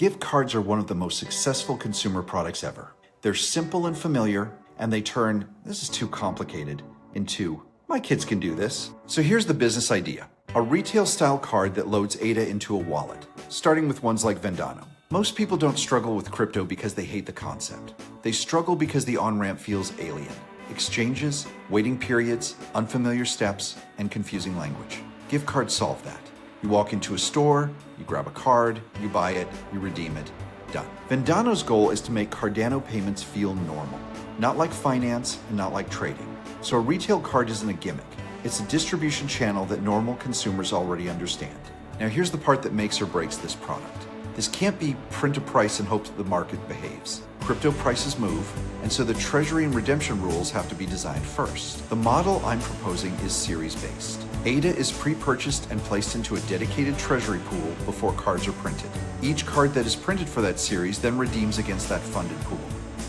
Gift cards are one of the most successful consumer products ever. They're simple and familiar, and they turn, "this is too complicated," into, "my kids can do this." So here's the business idea. A retail-style card that loads ADA into a wallet, starting with ones like Cardano. Most people don't struggle with crypto because they hate the concept. They struggle because the on-ramp feels alien. Exchanges, waiting periods, unfamiliar steps, and confusing language. Gift cards solve that. You walk into a store, you grab a card, you buy it, you redeem it, done. Cardano's goal is to make Cardano payments feel normal, not like finance and not like trading. So a retail card isn't a gimmick. It's a distribution channel that normal consumers already understand. Now here's the part that makes or breaks this product. This can't be print a price and hope that the market behaves. Crypto prices move, and so the treasury and redemption rules have to be designed first. The model I'm proposing is series-based. ADA is pre-purchased and placed into a dedicated treasury pool before cards are printed. Each card that is printed for that series then redeems against that funded pool.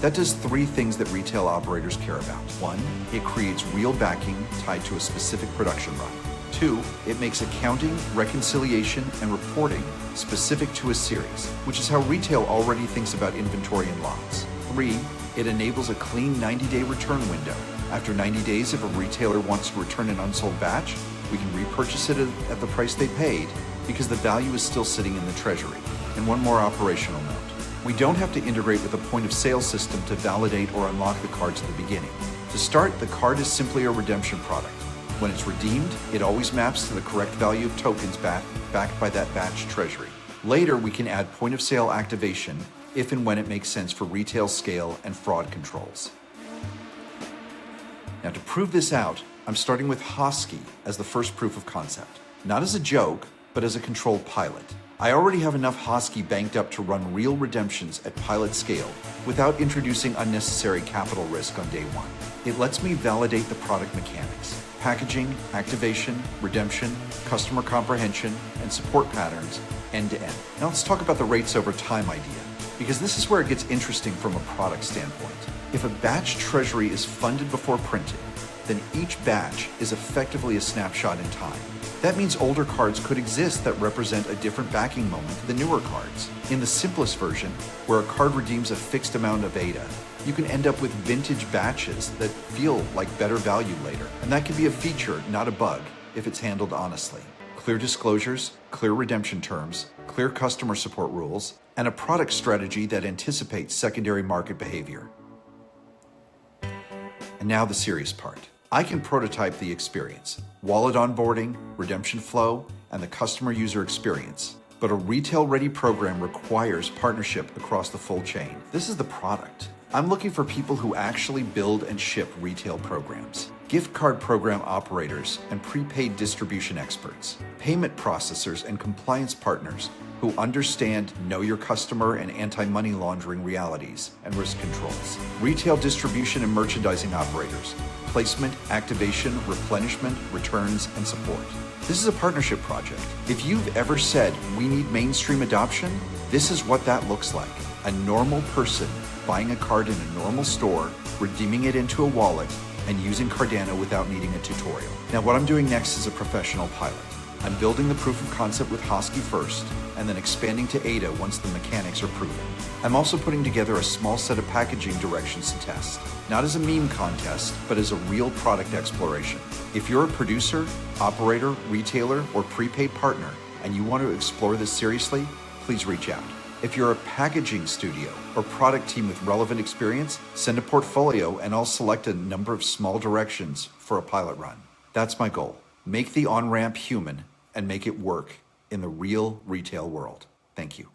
That does three things that retail operators care about. One, it creates real backing tied to a specific production run. Two, it makes accounting, reconciliation, and reporting specific to a series, which is how retail already thinks about inventory and lots. Three, it enables a clean 90-day return window. After 90 days, if a retailer wants to return an unsold batch, we can repurchase it at the price they paid because the value is still sitting in the treasury. And one more operational note. We don't have to integrate with a point-of-sale system to validate or unlock the cards at the beginning. To start, the card is simply a redemption product. When it's redeemed, it always maps to the correct value of tokens backed by that batch treasury. Later, we can add point-of-sale activation if and when it makes sense for retail scale and fraud controls. Now, to prove this out, I'm starting with HOSKY as the first proof of concept. Not as a joke, but as a controlled pilot. I already have enough HOSKY banked up to run real redemptions at pilot scale without introducing unnecessary capital risk on day one. It lets me validate the product mechanics, packaging, activation, redemption, customer comprehension, and support patterns end to end. Now let's talk about the rates over time idea, because this is where it gets interesting from a product standpoint. If a batch treasury is funded before printing, then each batch is effectively a snapshot in time. That means older cards could exist that represent a different backing moment than newer cards. In the simplest version, where a card redeems a fixed amount of ADA, you can end up with vintage batches that feel like better value later. And that can be a feature, not a bug, if it's handled honestly. Clear disclosures, clear redemption terms, clear customer support rules, and a product strategy that anticipates secondary market behavior. And now the serious part. I can prototype the experience, wallet onboarding, redemption flow, and the customer user experience. But a retail-ready program requires partnership across the full chain. This is the product. I'm looking for people who actually build and ship retail programs, gift card program operators and prepaid distribution experts, payment processors and compliance partners who understand know your customer and anti-money laundering realities and risk controls, retail distribution and merchandising operators, placement, activation, replenishment, returns, and support. This is a partnership project. If you've ever said, we need mainstream adoption, this is what that looks like. A normal person buying a card in a normal store, redeeming it into a wallet, and using Cardano without needing a tutorial. Now, what I'm doing next is a professional pilot. I'm building the proof of concept with HOSKY first, and then expanding to ADA once the mechanics are proven. I'm also putting together a small set of packaging directions to test, not as a meme contest, but as a real product exploration. If you're a producer, operator, retailer, or prepaid partner, and you want to explore this seriously, please reach out. If you're a packaging studio or product team with relevant experience, send a portfolio and I'll select a number of small directions for a pilot run. That's my goal. Make the on-ramp human and make it work in the real retail world. Thank you.